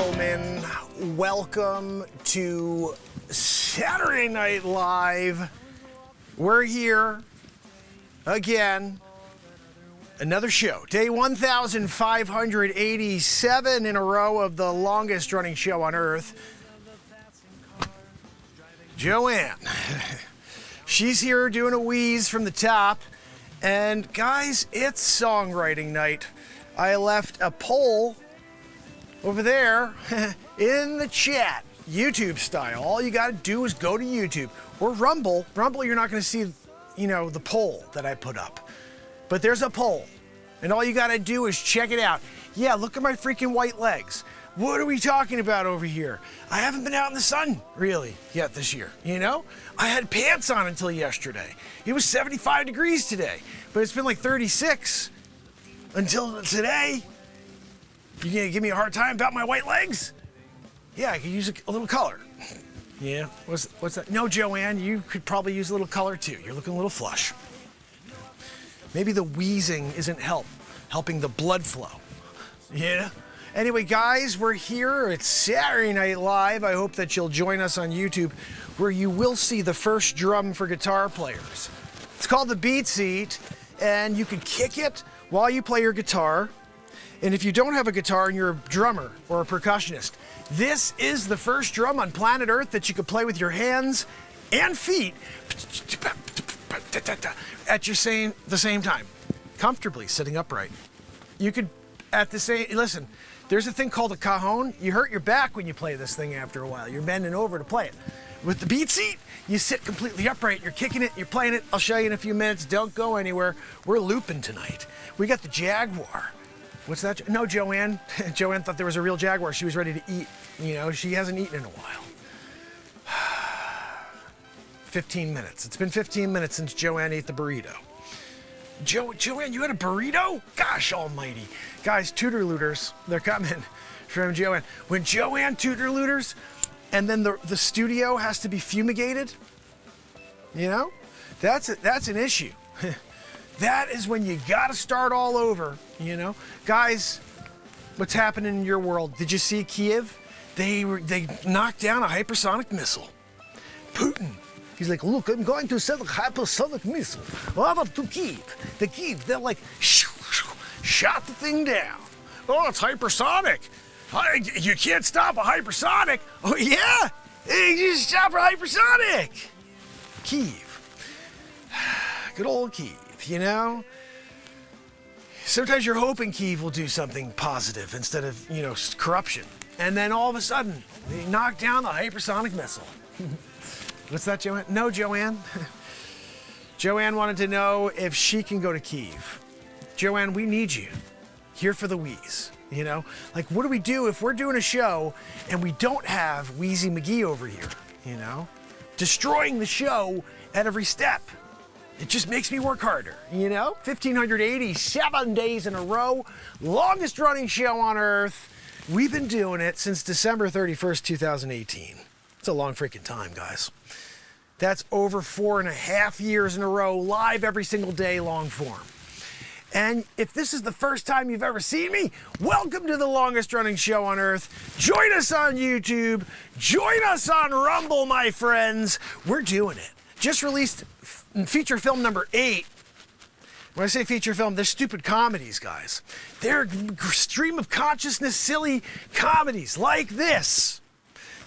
gentlemen, welcome to Saturday Night Live. We're here again. Another show. Day 1,587 in a row of the longest running show on earth. Joanne. She's here doing a wheeze from the top. And guys, it's songwriting night. I left a poll over there in the chat, YouTube style. All you got to do is go to YouTube or Rumble. Rumble, you're not going to see, the poll that I put up. But there's a poll, and all you got to do is check it out. Yeah, look at my freaking white legs. What are we talking about over here? I haven't been out in the sun, really, yet this year, I had pants on until yesterday. It was 75 degrees today, but it's been like 36 until today. You gonna give me a hard time about my white legs? Yeah, I could use a little color. Yeah, what's that? No, Joanne, you could probably use a little color too. You're looking a little flush. Maybe the wheezing isn't helping the blood flow. Yeah. Anyway, guys, we're here. It's Saturday Night Live. I hope that you'll join us on YouTube, where you will see the first drum for guitar players. It's called the BeatSeat, and you can kick it while you play your guitar. And if you don't have a guitar and you're a drummer or a percussionist, this is the first drum on planet Earth that you can play with your hands and feet at the same time, comfortably sitting upright. You could listen, there's a thing called a cajon. You hurt your back when you play this thing after a while. You're bending over to play it. With the BeatSeat, you sit completely upright. You're kicking it, you're playing it. I'll show you in a few minutes. Don't go anywhere. We're looping tonight. We got the Jaguar. What's that? No, Joanne. Joanne thought there was a real Jaguar. She was ready to eat. She hasn't eaten in a while. 15 minutes. It's been 15 minutes since Joanne ate the burrito. Joanne, you had a burrito? Gosh almighty. Guys, tutor-looters, they're coming from Joanne. When Joanne tutor-looters, and then the studio has to be fumigated, that's an issue. That is when you gotta start all over, Guys, what's happening in your world? Did you see Kiev? They knocked down a hypersonic missile. Putin, he's like, look, I'm going to send a hypersonic missile over to Kiev. The Kiev, they're like, shot the thing down. Oh, it's hypersonic. You can't stop a hypersonic. Oh, yeah? You just stop a hypersonic. Kiev. Good old Kiev. Sometimes you're hoping Kyiv will do something positive instead of, corruption. And then all of a sudden, they knock down the hypersonic missile. What's that, Joanne? No, Joanne. Joanne wanted to know if she can go to Kyiv. Joanne, we need you here for the wheeze. Like, what do we do if we're doing a show and we don't have Wheezy McGee over here, Destroying the show at every step. It just makes me work harder, 1,587 days in a row, longest running show on earth. We've been doing it since December 31st, 2018. It's a long freaking time, guys. That's over 4.5 years in a row, live every single day, long form. And if this is the first time you've ever seen me, welcome to the longest running show on earth. Join us on YouTube. Join us on Rumble, my friends. We're doing it. Just released feature film number 8. When I say feature film, they're stupid comedies, guys. They're stream of consciousness, silly comedies like this.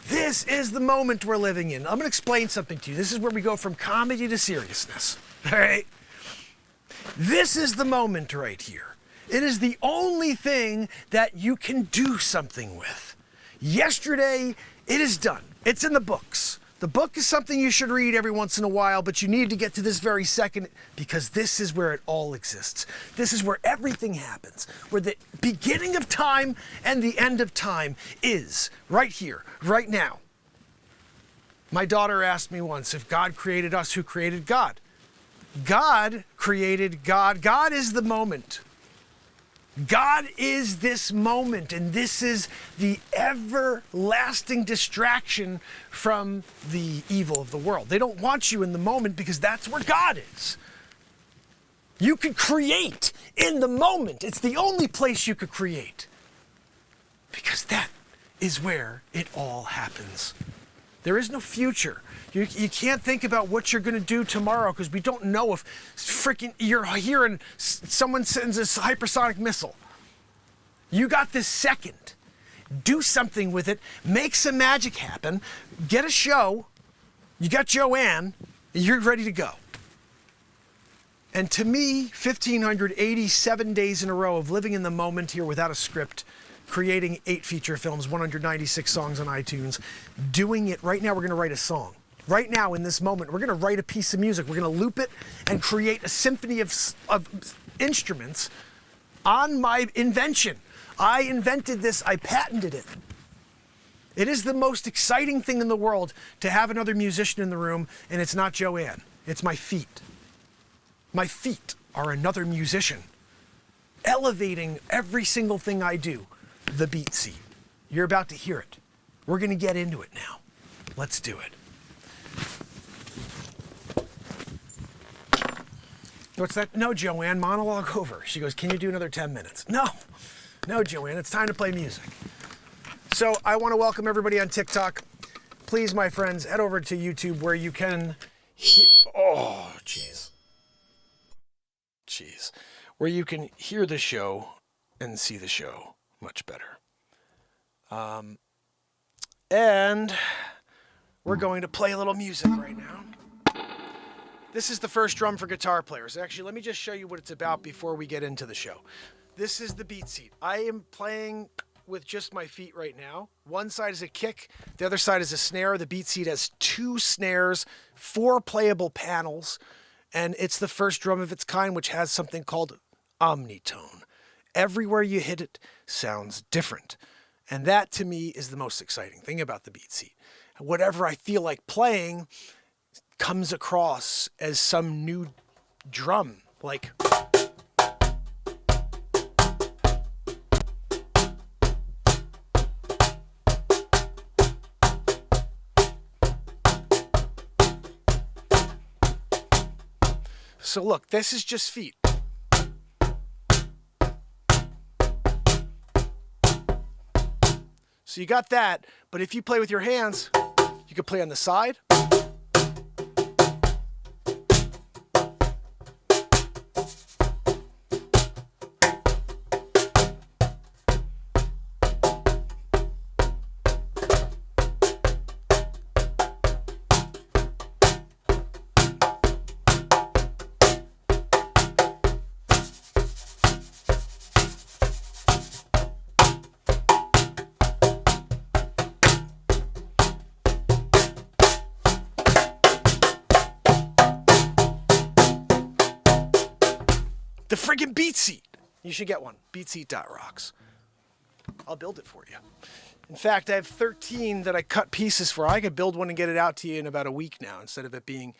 This is the moment we're living in. I'm going to explain something to you. This is where we go from comedy to seriousness. All right? This is the moment right here. It is the only thing that you can do something with. Yesterday, it is done. It's in the books. The book is something you should read every once in a while, but you need to get to this very second, because this is where it all exists. This is where everything happens, where the beginning of time and the end of time is right here, right now. My daughter asked me once, if God created us, who created God? God created God. God is the moment. God is this moment, and this is the everlasting distraction from the evil of the world. They don't want you in the moment because that's where God is. You could create in the moment. It's the only place you could create, because that is where it all happens. There is no future. You can't think about what you're going to do tomorrow because we don't know if freaking you're hearing someone sends a hypersonic missile. You got this second. Do something with it. Make some magic happen. Get a show. You got Joanne. You're ready to go. And to me, 1,587 days in a row of living in the moment here without a script, creating 8 feature films, 196 songs on iTunes, doing it right now. We're going to write a song. Right now, in this moment, we're going to write a piece of music. We're going to loop it and create a symphony of instruments on my invention. I invented this. I patented it. It is the most exciting thing in the world to have another musician in the room, and it's not Joanne. It's my feet. My feet are another musician, elevating every single thing I do. The BeatSeat. You're about to hear it. We're going to get into it now. Let's do it. What's that? No, Joanne, monologue over. She goes, can you do another 10 minutes? No, Joanne, it's time to play music. So I want to welcome everybody on TikTok. Please, my friends, head over to YouTube where you can where you can hear the show and see the show much better. And we're going to play a little music right now. This is the first drum for guitar players. Actually, let me just show you what it's about before we get into the show. This is the BeatSeat. I am playing with just my feet right now. One side is a kick, the other side is a snare. The BeatSeat has 2 snares, 4 playable panels, and it's the first drum of its kind, which has something called omnitone. Everywhere you hit it sounds different. And that, to me, is the most exciting thing about the BeatSeat. Whatever I feel like playing comes across as some new drum, like... So look, this is just feet. So you got that, but if you play with your hands, you could play on the side. The friggin' BeatSeat. You should get one. BeatSeat.rocks. I'll build it for you. In fact, I have 13 that I cut pieces for. I could build one and get it out to you in about a week now instead of it being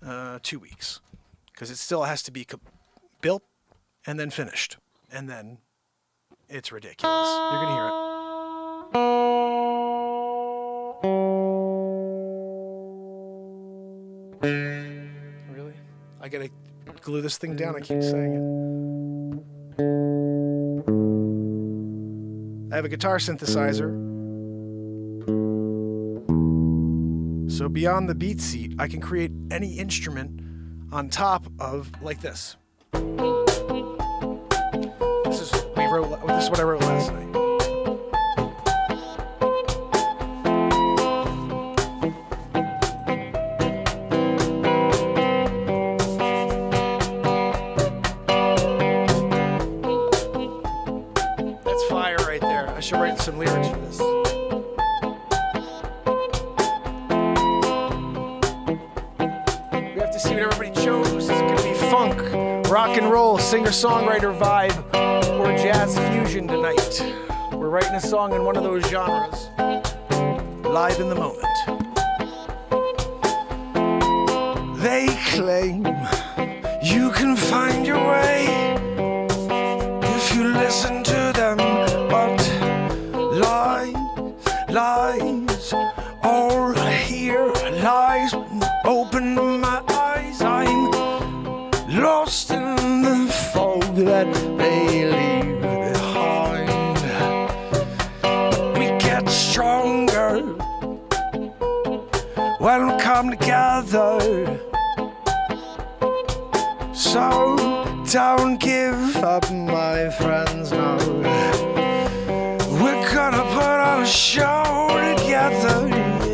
2 weeks. Because it still has to be built and then finished. And then it's ridiculous. You're going to hear it. Really? I got to glue this thing down. I keep saying it. I have a guitar synthesizer. So beyond the BeatSeat, I can create any instrument on top of like this. This is what I wrote last night. I should write some lyrics for this. We have to see what everybody chose. Is it going to be funk, rock and roll, singer-songwriter vibe, or jazz fusion tonight? We're writing a song in one of those genres, live in the moment. They claim you can find your way if you listen to them, but lies, all I hear lies. Open my eyes, I'm lost in the fog that they leave behind. We get when we come together. So don't give up, my friends, no. We're gonna put on a show together, yeah.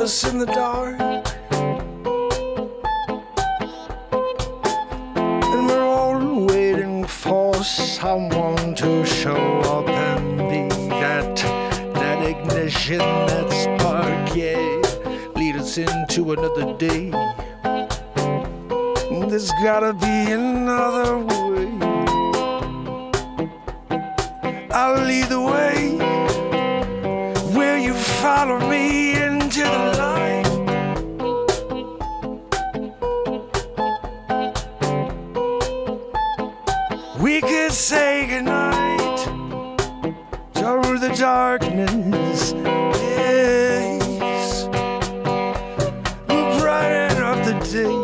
us in the dark, and we're all waiting for someone to show up and be that ignition, that spark, yeah, lead us into another day. There's gotta be another way. I'll lead the way. Will you follow me into the light? We could say goodnight to the darkness. Yes, we'll brighten up the day.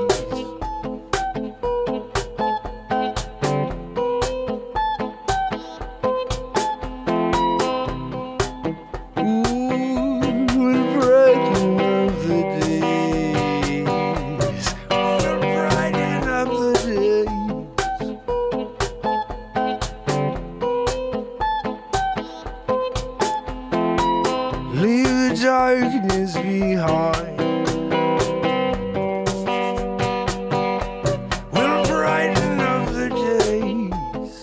Darkness behind, we'll brighten up the days.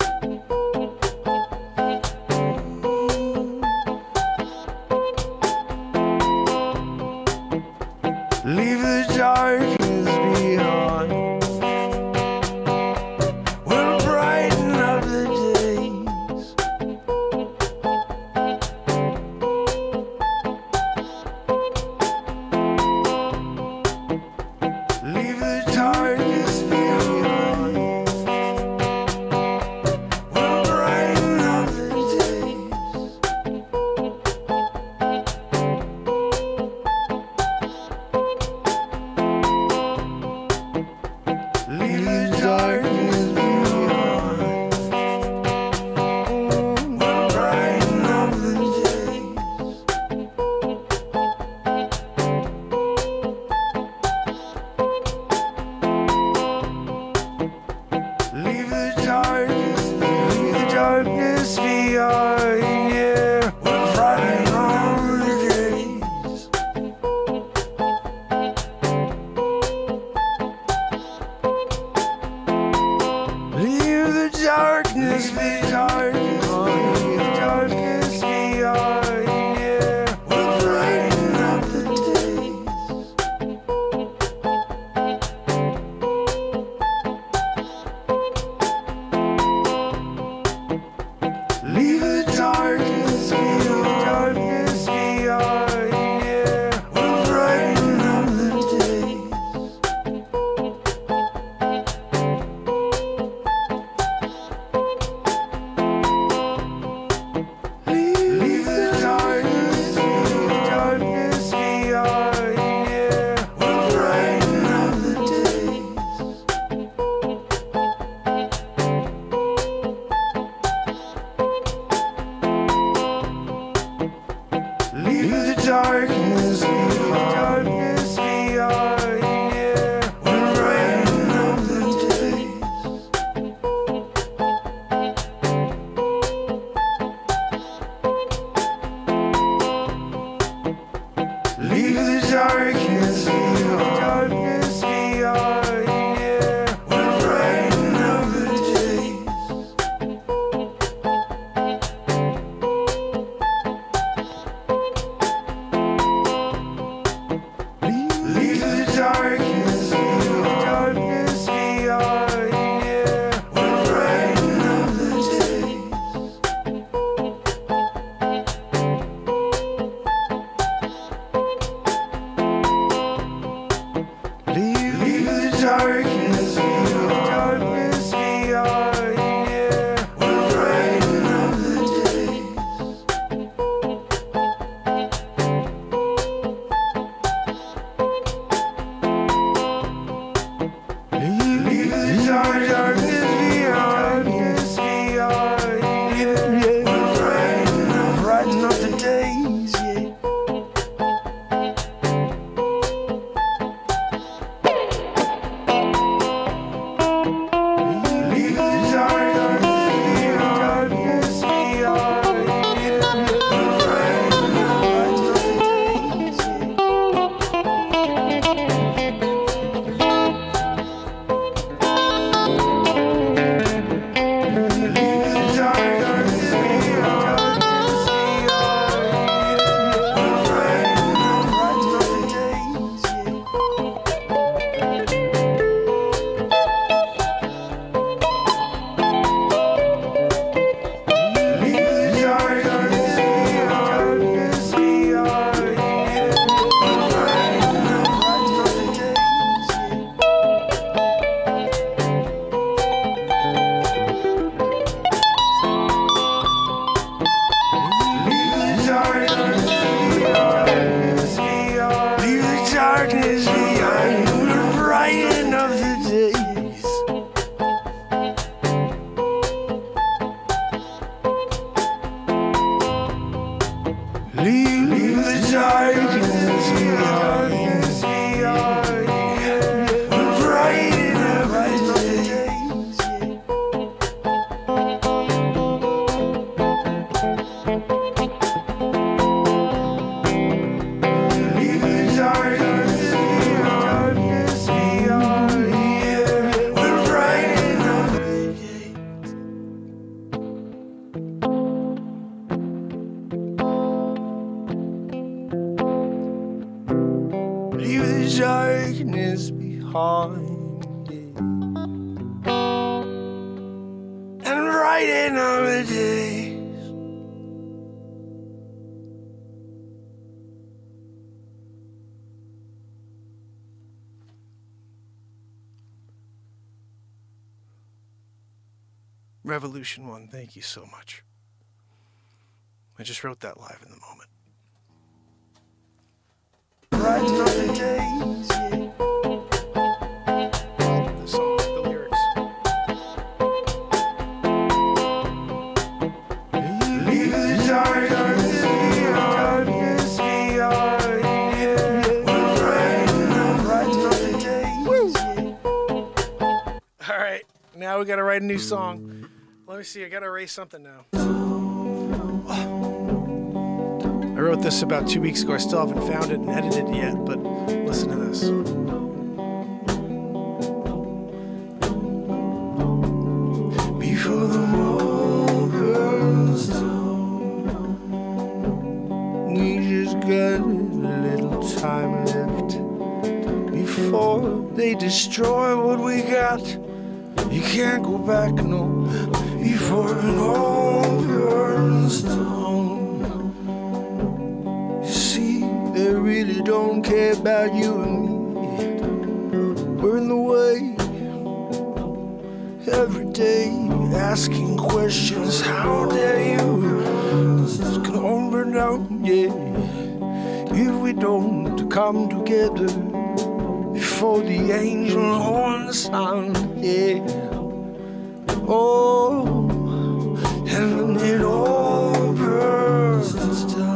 the darkness behind. Leave the darkness behind. Yeah, we'll brighten up the days. Leave the darkness behind. Yeah, we'll brighten up the days. Leave the darkness behind. Yeah, we'll brighten up the days. Leave the darkness behind. Yeah, we'll brighten up the days. Leave the darkness behind. Yeah, we'll brighten up the days. Leave the darkness behind. Yeah, we'll brighten up the days. Leave the darkness behind. Yeah, we'll brighten up the days. Leave the darkness behind. Yeah, we'll brighten up the days. Yeah. Leave the darkness behind. Yeah, we'll brighten up the days. Darkness behind, we'll brighten up the days. Leave the darkness behind. We'll brighten up the days. Leave the darkness behind. Yeah, we'll brighten up the days. Leave the darkness behind. Yeah, and brighten up the days. Revolution 1, thank you so much. I just wrote that live in the moment. Brighten up the days, yeah. The song, the lyrics. Leave the darkness behind. Yeah, we'll brighten up the days, yeah. All right, now we gotta write a new song. Let me see, I gotta erase something now. I wrote this about 2 weeks ago. I still haven't found it and edited it yet, but listen to this. destroy what we got. You can't go back, no, before it all burns down. You see, they really don't care about you and me. We're in the way every day, asking questions. How dare you? It's gonna all burn down, yeah, if we don't come together before the angel horns sound, yeah. Oh, and it all burns down.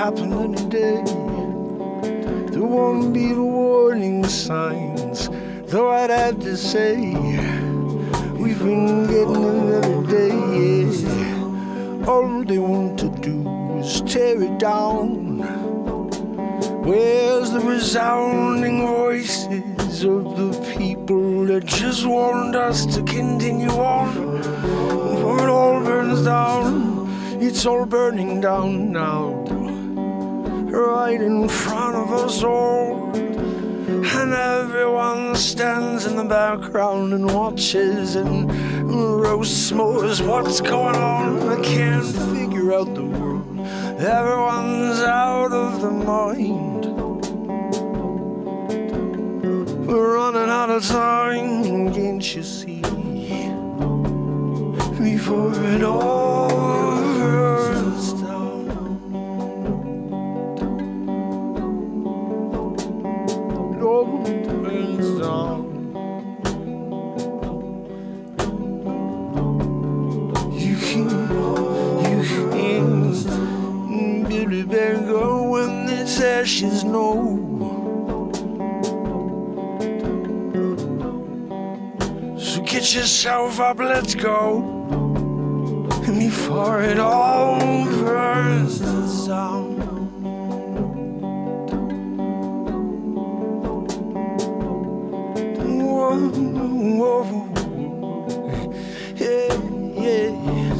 Happen any day. There won't be the warning signs, though I'd have to say we've been getting them every day, yeah. All they want to do is tear it down. Where's the resounding voices of the people that just want us to continue on? Before it all burns down, it's all burning down now, right in front of us all. And everyone stands in the background and watches and roasts s'mores. What's going on? I can't figure out the world. Everyone's out of their mind. We're running out of time, can't you see? Before it all burns down. It all burns down. You can't Billy Bear go when this ashes know. So get yourself up, let's go. Before it all burns down. Whoa, whoa, yeah, yes.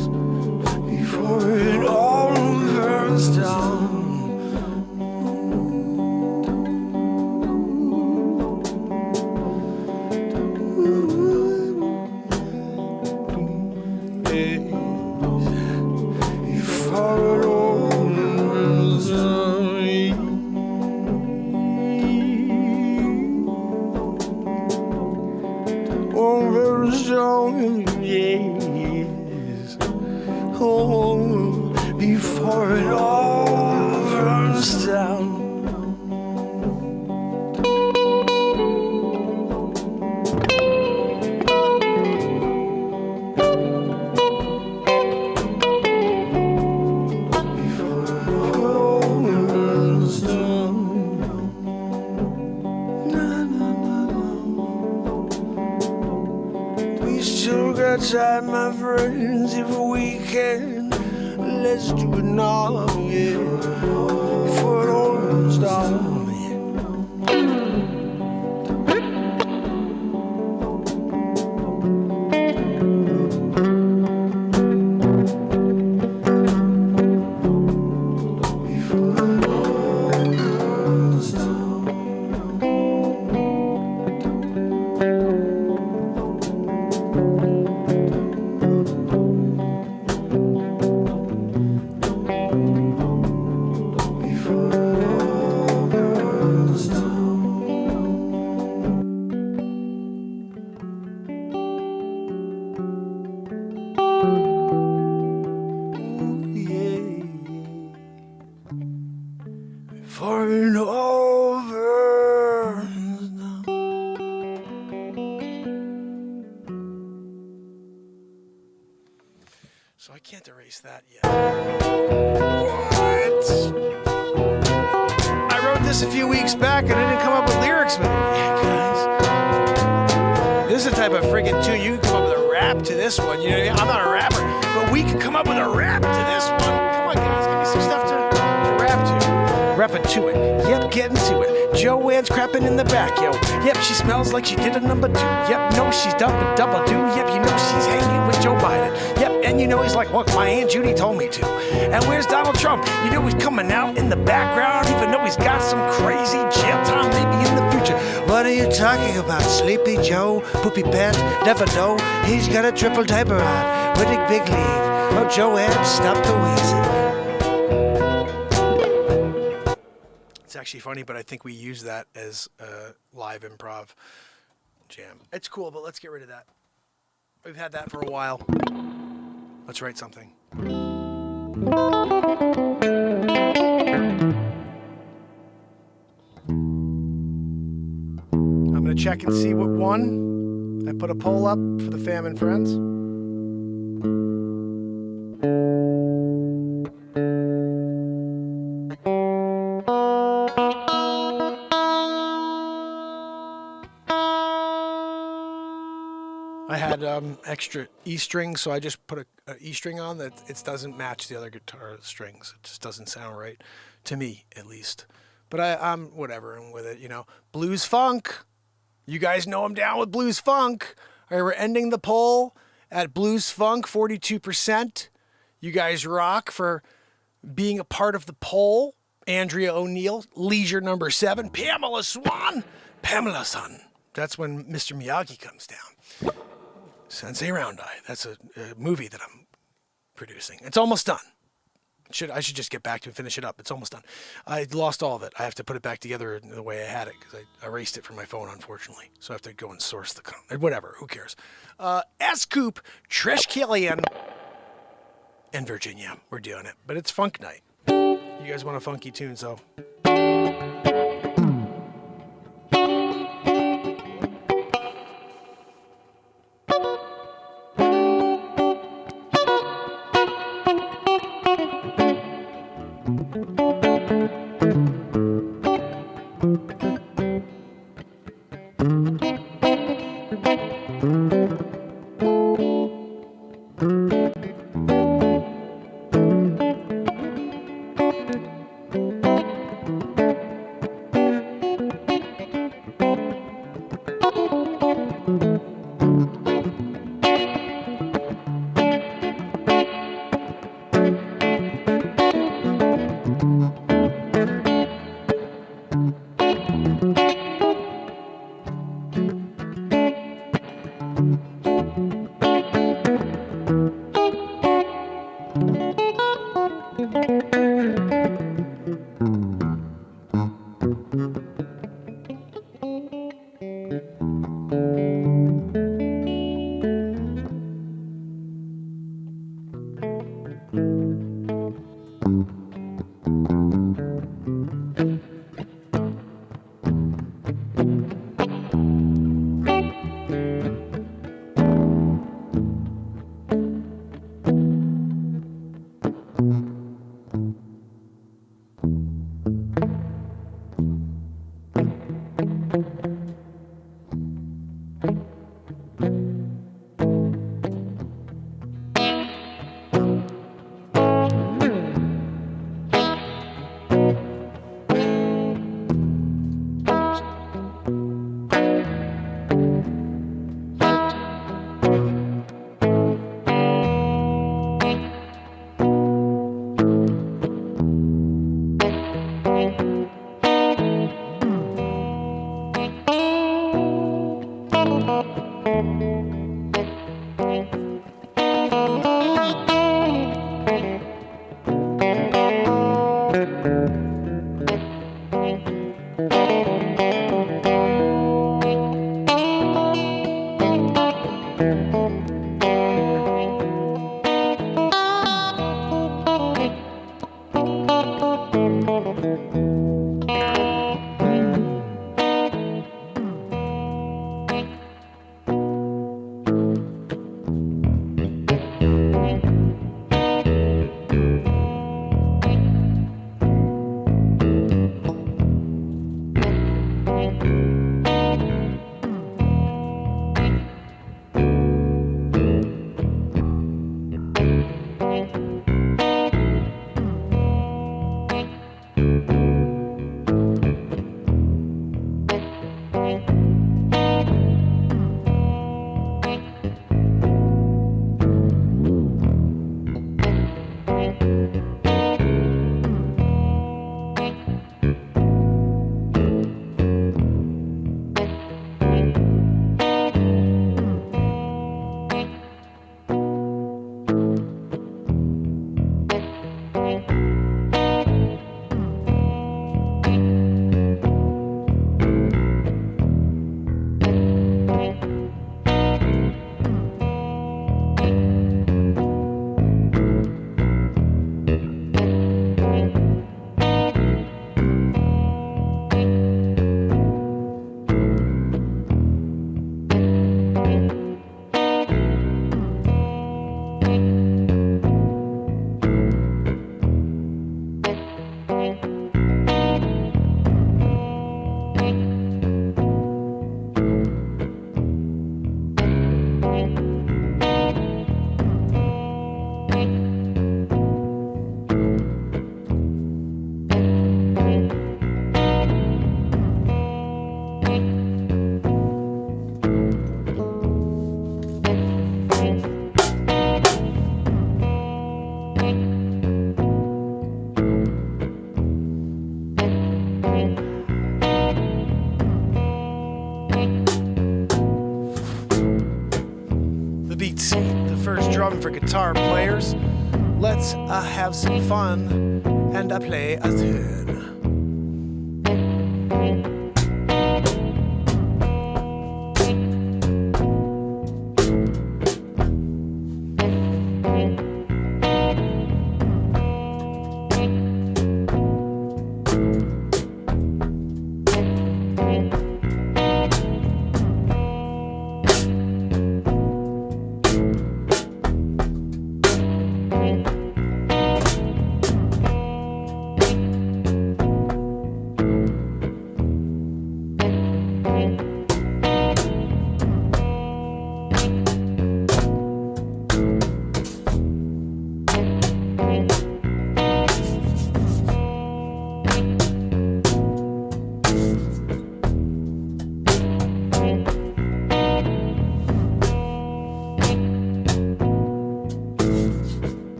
inside, my friends, if we can. Let's do it now, yeah. Before it all starts. So I can't erase that yet. What? I wrote this a few weeks back and I didn't come up with lyrics with it. Yeah, guys. This is the type of friggin' tune. You can come up with a rap to this one. You know what I mean? I'm not a rapper, but we can come up with a rap to this one. Come on, guys. Give me some stuff to rap to. Rapping to it. Yep, getting to it. Joanne's crapping in the back, yo. Yep, she smells like she did a number 2. Yep, no, she's done a double do. Yep, you know she's hanging with Joe Biden. Yep, and you know he's like, look, my Aunt Judy told me to. And where's Donald Trump? You know he's coming out in the background, even though he's got some crazy jail time maybe in the future. What are you talking about, Sleepy Joe? Poopy pants, never know. He's got a triple diaper on, winning big league. Oh, Joanne, stop the wheezing. It's actually funny, but I think we use that as a live improv jam. It's cool, but let's get rid of that. We've had that for a while. Let's write something. I'm going to check and see what won. I put a poll up for the fam and friends. I had extra E strings, so I just put a E string on that it doesn't match the other guitar strings. It just doesn't sound right to me, at least. But I'm whatever, I'm with it, you know. Blues funk. You guys know I'm down with blues funk. All right, we're ending the poll at blues funk, 42%. You guys rock for being a part of the poll. Andrea O'Neill, leisure number 7. Pamela Swan. Pamela-san. That's when Mr. Miyagi comes down. Sensei Round Eye. That's a movie that I'm producing. It's almost done. I should just get back to and finish it up. It's almost done. I lost all of it. I have to put it back together the way I had it because I erased it from my phone, unfortunately. So I have to go and source the content. Whatever. Who cares? S-Coop, Trish Killian, and Virginia. We're doing it. But it's funk night. You guys want a funky tune, so... BeatSeat, the first drum for guitar players. Let's have some fun and play a tune.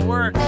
work.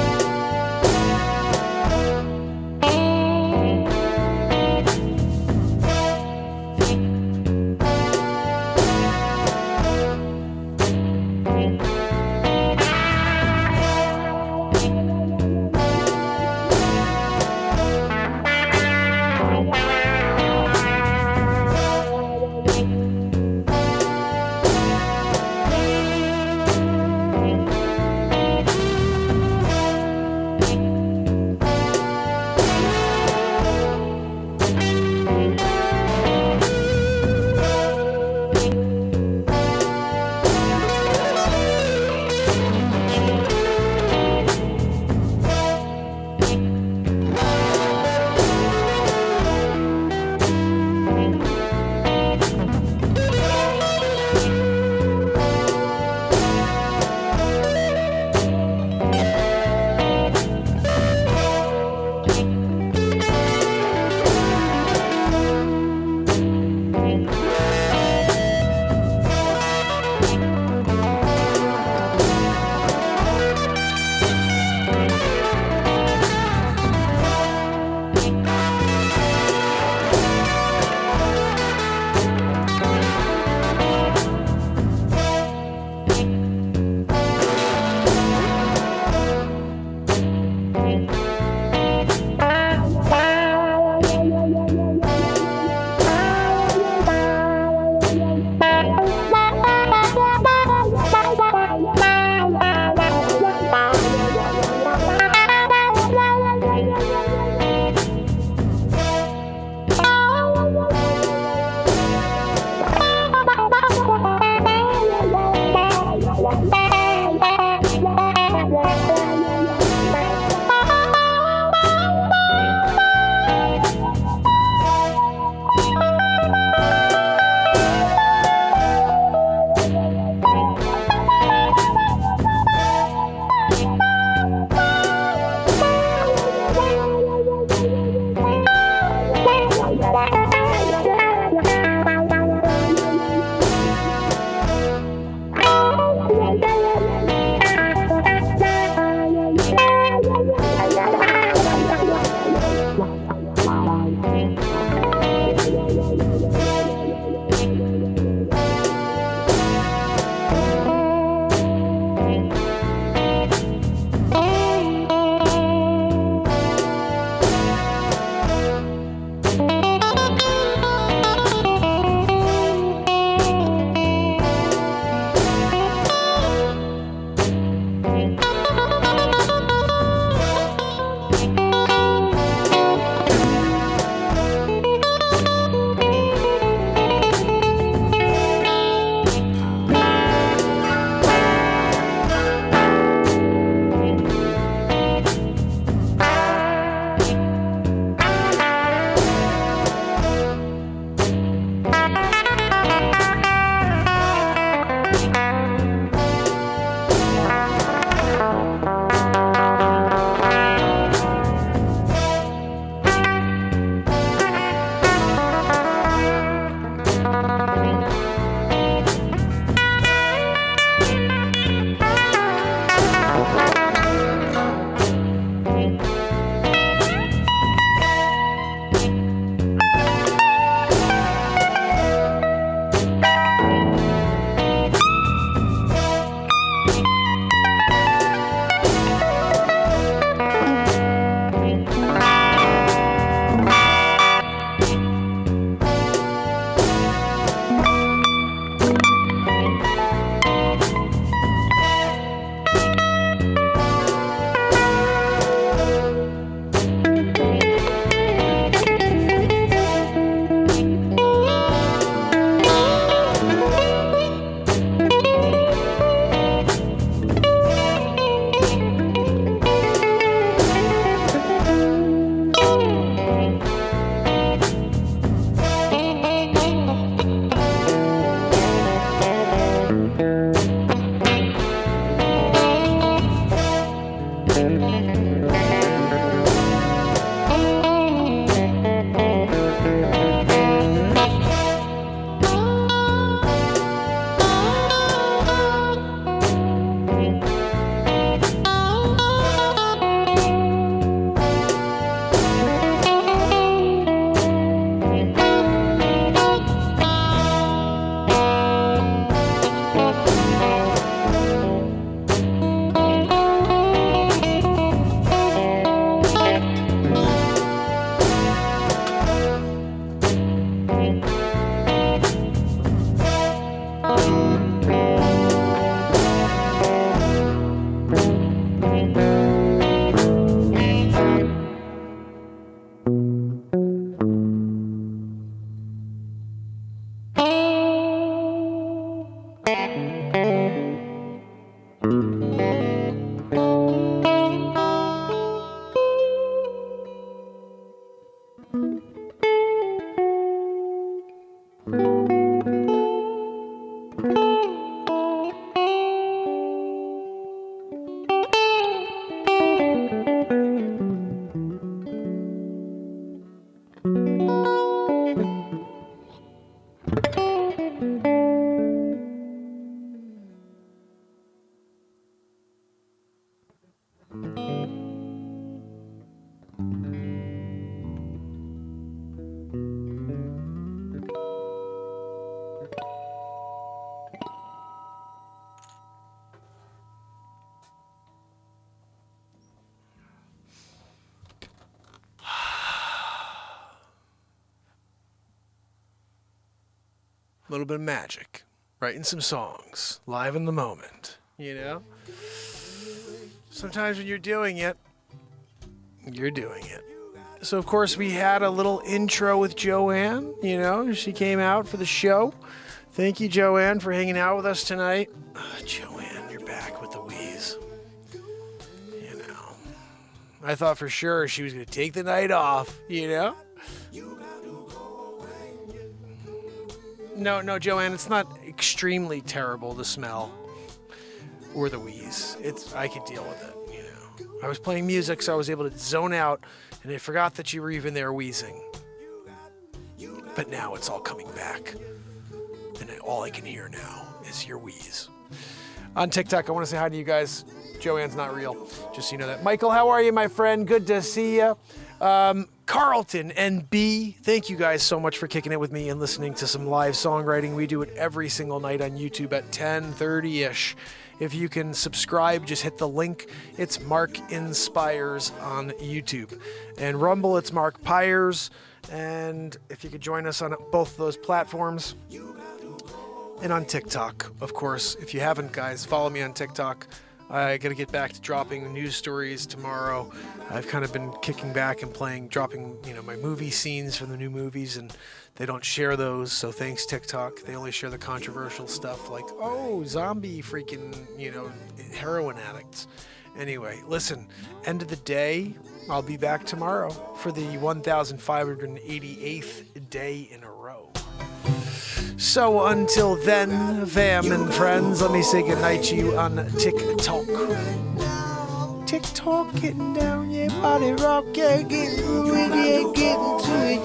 A little bit of magic. Writing some songs. Live in the moment. You know? Sometimes when you're doing it, you're doing it. So, of course, we had a little intro with Joanne. You know, she came out for the show. Thank you, Joanne, for hanging out with us tonight. Joanne, you're back with the wheeze. You know, I thought for sure she was going to take the night off, you know? No, Joanne, it's not extremely terrible, the smell or the wheeze. I could deal with it, you know. I was playing music, so I was able to zone out, and I forgot that you were even there wheezing. But now it's all coming back. And all I can hear now is your wheeze. On TikTok, I want to say hi to you guys. Joanne's not real, just so you know that. Michael, how are you, my friend? Good to see you. Carlton and B, thank you guys so much for kicking it with me and listening to some live songwriting. We do it every single night on YouTube at 10:30-ish. If you can subscribe, just hit the link. It's Mark Inspires on YouTube. And Rumble, it's Mark Pires. And if you could join us on both of those platforms. And on TikTok, of course. If you haven't, guys, follow me on TikTok. I got to get back to dropping news stories tomorrow. I've kind of been kicking back and dropping, my movie scenes from the new movies, and they don't share those. So thanks, TikTok. They only share the controversial stuff like, zombie freaking, heroin addicts. Anyway, listen, end of the day, I'll be back tomorrow for the 1,588th day in a row. So until then, fam and friends, let me say goodnight to you on TikTok. TikTok, getting down, yeah, body rock, yeah, getting through it, yeah, getting to it,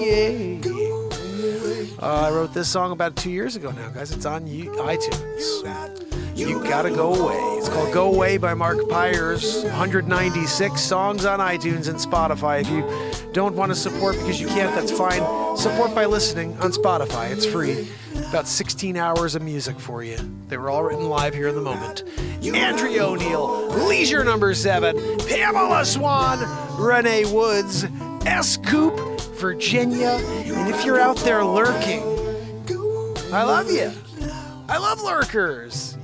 yeah. I wrote this song about 2 years ago now, guys. It's on iTunes. You Gotta Go Away. It's called Go Away by Mark Pires. 196 songs on iTunes and Spotify. If you don't want to support because you can't, that's fine. Support by listening on Spotify. It's free. About 16 hours of music for you. They were all written live here in the moment. Andrea O'Neill, Leisure Number 7, Pamela Swan, Renee Woods, S. Coop, Virginia. And if you're out there lurking, I love you. I love lurkers,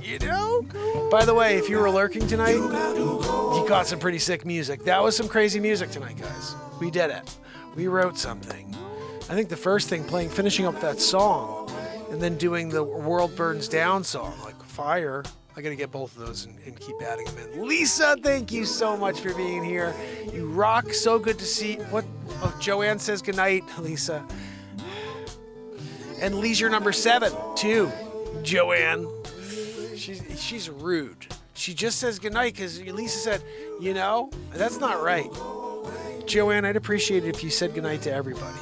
By the way, if you were lurking tonight, you got some pretty sick music. That was some crazy music tonight, guys. We did it. We wrote something. I think the first thing, finishing up that song, and then doing the World Burns Down song, like Fire. I got to get both of those and keep adding them in. Lisa, thank you so much for being here. You rock. So good to see. Joanne says goodnight, Lisa. And Leisure Number 7, too. Joanne, she's rude. She just says goodnight because Lisa said, that's not right. Joanne, I'd appreciate it if you said goodnight to everybody.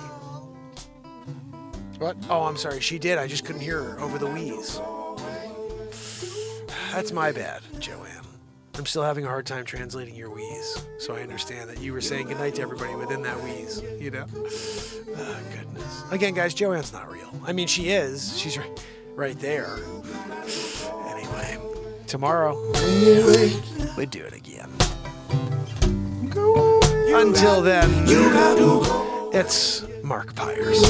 What? Oh, I'm sorry. She did. I just couldn't hear her over the wheeze. That's my bad, Joanne. I'm still having a hard time translating your wheeze, so I understand that you were saying goodnight to everybody within that wheeze, Oh, goodness. Again, guys, Joanne's not real. I mean, she is. She's right there. Anyway, tomorrow, we do it again. Until then, it's Mark Pires.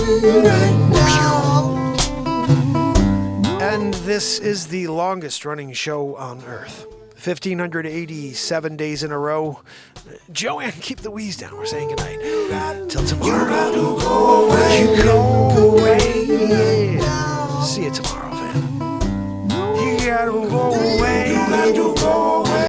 And this is the longest running show on Earth. 1,587 days in a row. Joanne, keep the wheeze down. We're saying goodnight. Till tomorrow. You go.